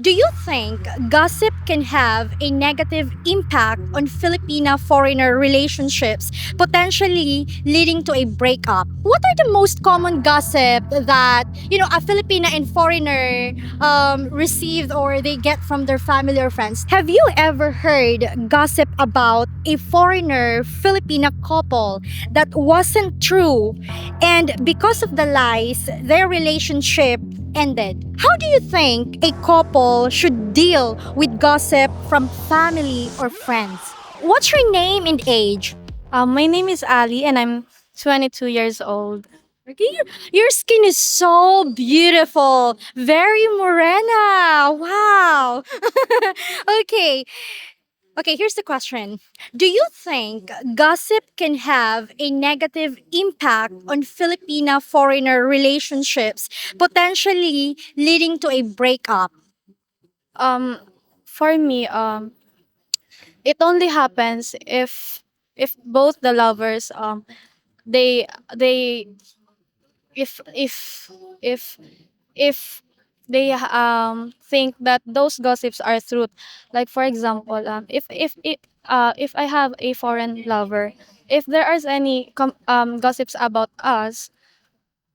Do you think gossip can have a negative impact on Filipina foreigner relationships, potentially leading to a breakup? What are the most common gossip that a Filipina and foreigner received or they get from their family or friends? Have you ever heard gossip about a foreigner Filipina couple that wasn't true, and because of the lies, their relationship ended? How do you think a couple should deal with gossip from family or friends? What's your name and age? My name is Ali and I'm 22 years old. Okay, your skin is so beautiful, very morena. Wow. Okay, okay, here's the question. Do you think gossip can have a negative impact on Filipina foreigner relationships, potentially leading to a breakup? Um, for me, it only happens if both the lovers they they if if they think that those gossips are truth. Like for example, if I have a foreign lover, if there is any gossips about us,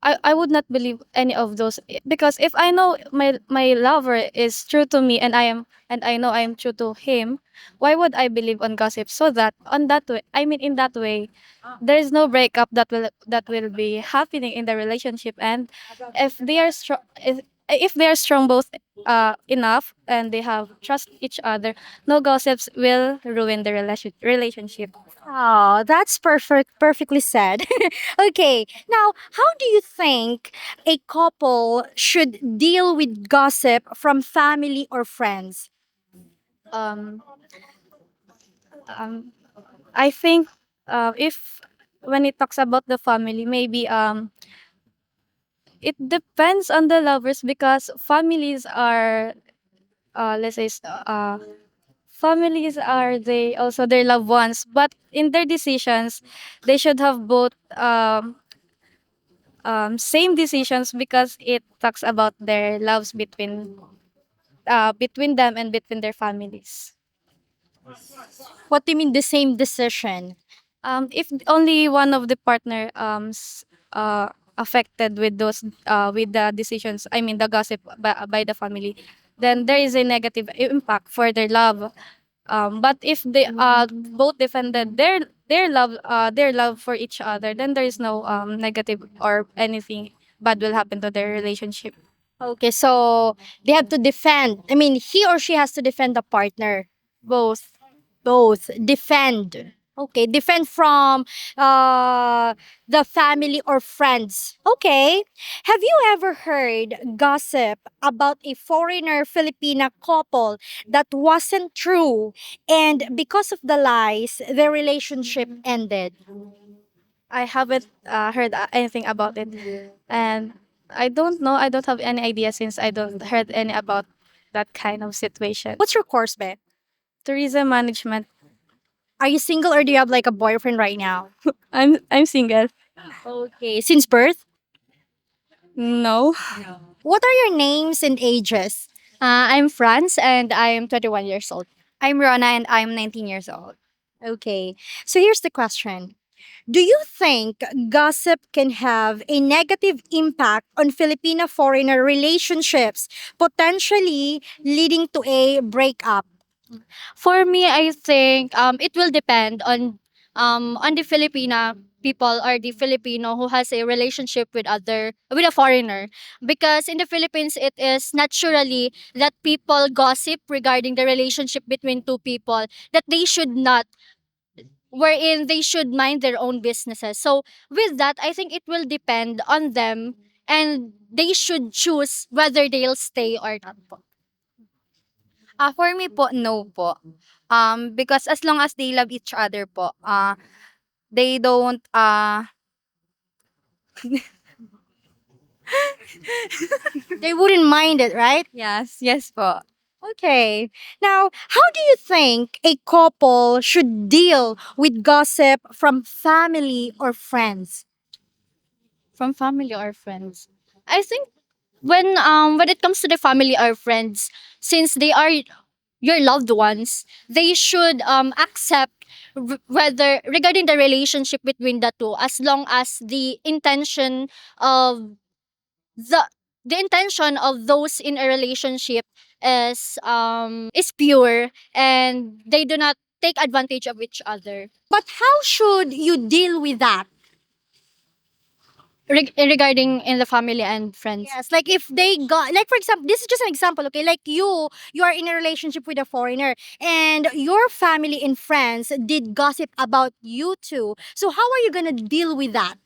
I would not believe any of those because if I know my lover is true to me and I know I am true to him, why would I believe on gossip? So that on that way, I mean in that way, there is no breakup that will be happening in the relationship. And if they are strong, if they are strong both enough and they have trust each other, no gossips will ruin the relationship. Oh, that's perfectly said. Okay, now how do you think a couple should deal with gossip from family or friends? Um, um, I think if when it talks about the family, maybe it depends on the lovers because families are let's say families are they also their loved ones, but in their decisions they should have both same decisions because it talks about their loves between them and between their families. What do you mean the same decision? If only one of the partner affected with those with the decisions, I mean the gossip by the family, then there is a negative impact for their love. But if they both defended their love for each other, then there is no negative or anything bad will happen to their relationship. Okay, so they have to defend. I mean, he or she has to defend the partner. Both. Both defend. Okay, defend from uh the family or friends. Okay. Have you ever heard gossip about a foreigner Filipina couple that wasn't true, and because of the lies their relationship ended? I haven't heard anything about it, and I don't know. I don't have any idea since I don't heard any about that kind of situation. What's your course, be? Tourism management. Are you single or do you have like a boyfriend right now? I'm single. Okay, since birth? No. What are your names and ages? I'm France and I'm 21 years old. I'm Rona and I'm 19 years old. Okay, so here's the question. Do you think gossip can have a negative impact on Filipino foreigner relationships, potentially leading to a breakup? For me, I think it will depend on the Filipina people or the Filipino who has a relationship with a foreigner, because in the Philippines it is naturally that people gossip regarding the relationship between two people that they should not, wherein they should mind their own businesses. So with that, I think it will depend on them and they should choose whether they'll stay or not po. For me po, no po. Because as long as they love each other po, they don't, They wouldn't mind it, right? yes, yes po. Okay. Now, how do you think a couple should deal with gossip from family or friends? From family or friends. I think when it comes to the family or friends, since they are your loved ones, they should accept whether regarding the relationship between the two, as long as of the the intention of those in a relationship is pure, and they do not take advantage of each other. But how should you deal with that? Regarding in the family and friends. Yes, like if they got, like for example, this is just an example, okay? Like you are in a relationship with a foreigner, and your family and friends did gossip about you two. So how are you gonna deal with that?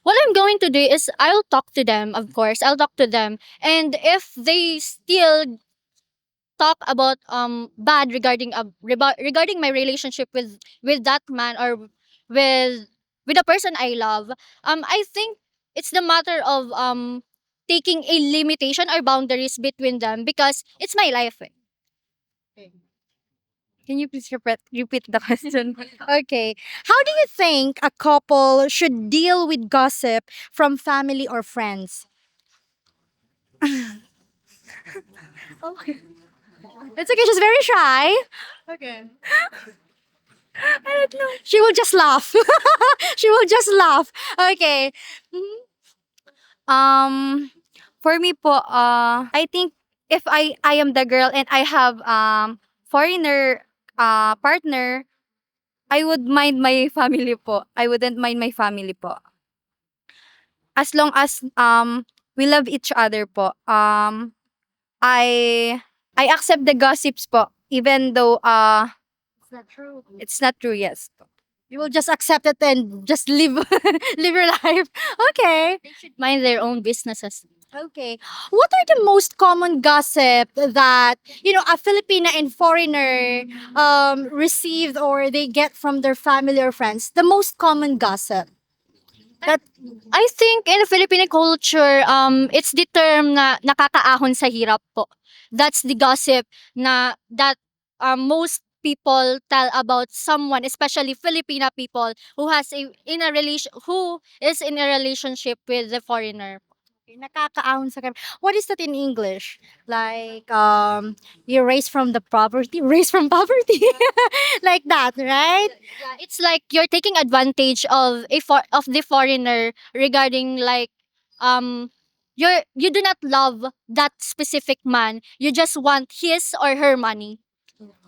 What I'm going to do is I'll talk to them, of course. I'll talk to them. And if they still talk about bad regarding regarding my relationship with that man, or with with the person I love, I think it's the matter of taking a limitation or boundaries between them, because it's my life. Eh. Can you please repeat the question? Okay. How do you think a couple should deal with gossip from family or friends? It's okay, she's very shy. Okay. I don't know. She will just laugh. She will just laugh. Okay. Um, for me po, I think if I am the girl and I have foreigner partner, I would mind my family po. I wouldn't mind my family po. As long as we love each other po. I I accept the gossips po, even though It's not true. it's not true. Yes. You will just accept it and just live live your life. Okay. They should mind their own businesses. Okay. What are the most common gossip that, a Filipina and foreigner received or they get from their family or friends? The most common gossip. That I think in the Filipino culture, it's the term na nakakaahon sa hirap po. That's the gossip that most people tell about someone, especially Filipina people who is in a relationship with the foreigner. nakakaahon sa What is that in English? Like you raised from the poverty, raised from poverty. Like that, right? Yeah, it's like you're taking advantage of of the foreigner regarding like um you do not love that specific man. You just want his or her money.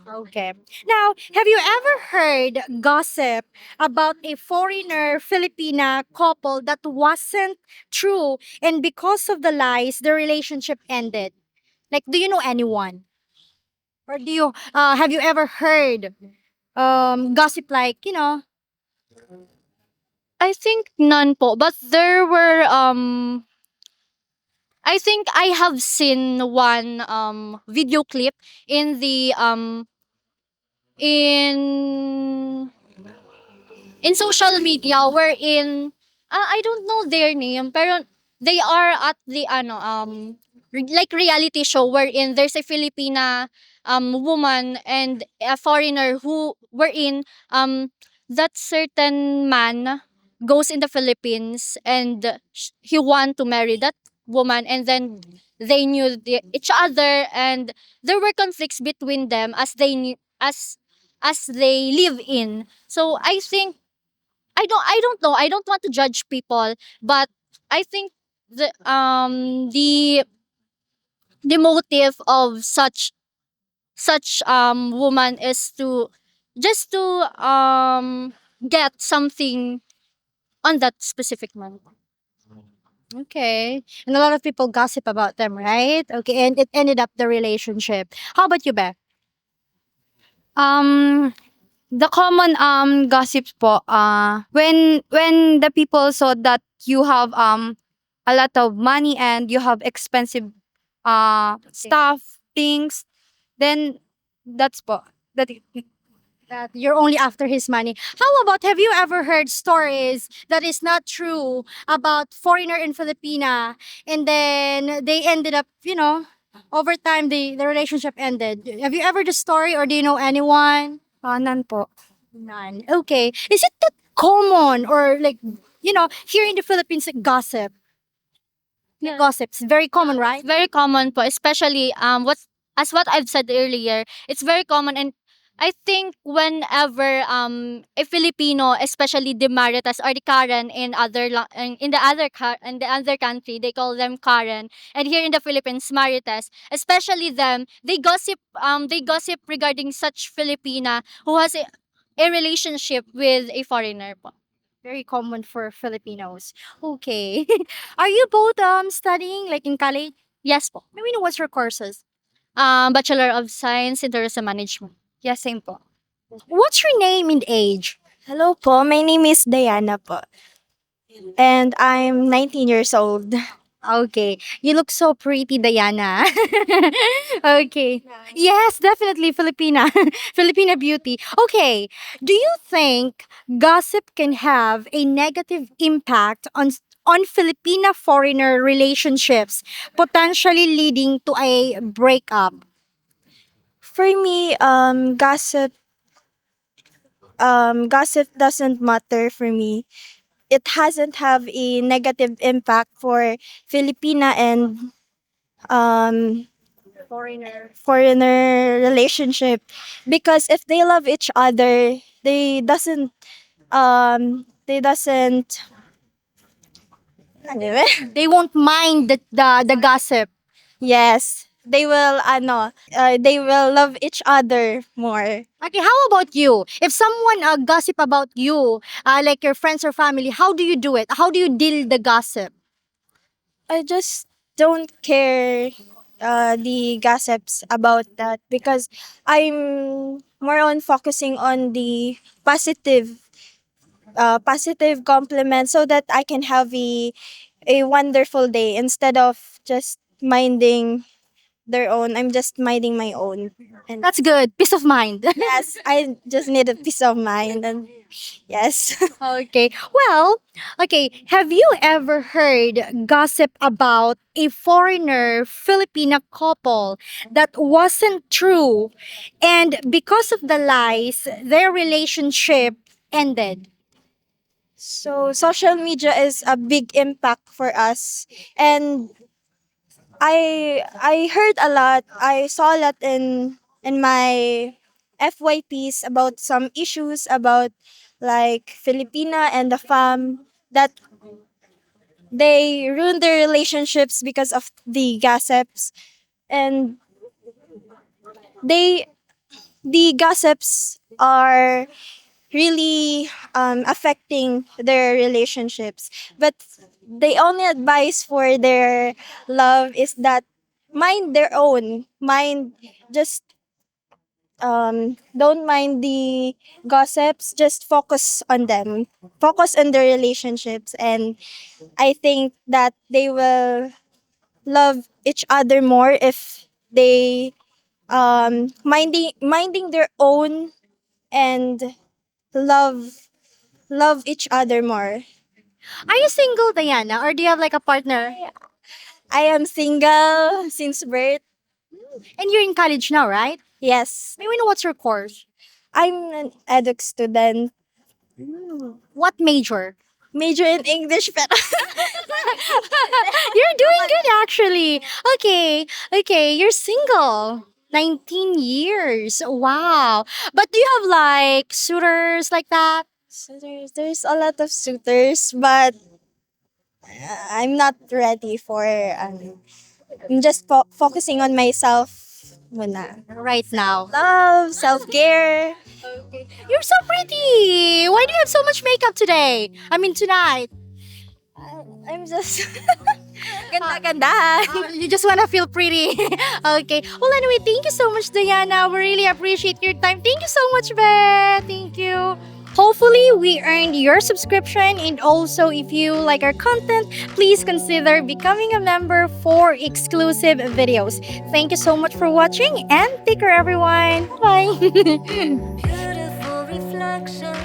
Okay. Now, have you ever heard gossip about a foreigner Filipina couple that wasn't true, and because of the lies, the relationship ended? Like, do you know anyone? Or do you have you ever heard gossip like, I think none po, but there were I think I have seen one video clip in the in in social media, wherein I don't know their name, pero they are at the like reality show, wherein there's a Filipina woman and a foreigner who wherein that certain man goes in the Philippines, and he want to marry that woman, and then they knew each other, and there were conflicts between them as they as they live in. So I think I don't know. I don't want to judge people, but I think the motive of such woman is to just to get something on that specific man. okay. And a lot of people gossip about them, right? Okay, and it ended up the relationship. How about you, Beth? Um, the common gossips po, when the people saw that you have a lot of money and you have expensive stuff, things, then that's po. That That you're only after his money. How about, have you ever heard stories that is not true about foreigner in Filipina, and then they ended up, over time the relationship ended. Have you ever the story, or do you know anyone? none po. None. Okay. Is it that common, or like, here in the Philippines, like, gossip? Yeah. Gossips, very common, right? It's very common po, especially what I've said earlier. It's very common, and I think whenever a Filipino, especially the Maritas or the Karen in in the other country, they call them Karen, and here in the Philippines, Maritas, especially them, they gossip regarding such Filipina who has a relationship with a foreigner po. Very common for Filipinos. Okay. Are you both studying like in college? Yes po. Maybe know what's your courses? Bachelor of Science in Tourism Management. Yes, same po. What's your name and age? Hello po, my name is Diana po. And I'm 19 years old. Okay. You look so pretty, Diana. Okay. Yes, definitely Filipina. Filipina beauty. Okay. Do you think gossip can have a negative impact on Filipina foreigner relationships, potentially leading to a breakup? For me, gossip doesn't matter for me. It hasn't have a negative impact for Filipina and um foreigner relationship, because if they love each other, they doesn't ano ba? They won't mind the gossip. Yes, they will love each other more. Okay, how about you? If someone gossip about you, like your friends or family, how do you do it? How do you deal the gossip? I just don't care the gossips about that, because I'm more on focusing on the positive compliment, so that I can have a wonderful day instead of just minding their own. I'm just minding my own. And That's good. Peace of mind. yes, I just need a peace of mind, and yes. Okay. Well, okay. Have you ever heard gossip about a foreigner Filipina couple that wasn't true, and because of the lies, their relationship ended? So social media is a big impact for us, and I heard a lot. I saw a lot in my FYPs about some issues about like Filipina and the fam, that they ruined their relationships because of the gossips, and they the gossips are really affecting their relationships. But the only advice for their love is that mind their own. Just don't mind the gossips. Just focus on them. Focus on their relationships, and I think that they will love each other more if they minding their own, and love each other more. Are you single, Diana, or do you have like a partner? I am single since birth. And you're in college now, right? Yes, May we know what's your course? I'm an edu student. What major? Major in English, pero You're doing good actually. Okay. Okay, you're single. 19 years. Wow. But do you have like suitors like that? so there's a lot of suitors, but I'm not ready for. I'm just focusing on myself. Muna. Right now. Love, self care. You're so pretty. Why do you have so much makeup today? I mean tonight. I'm just ganda-gandahan. You just want to feel pretty. Okay. Well, anyway, thank you so much, Diana. We really appreciate your time. Thank you so much, Beth. Thank you. Hopefully, we earned your subscription. And also, if you like our content, please consider becoming a member for exclusive videos. Thank you so much for watching and take care, everyone. Bye. Beautiful reflection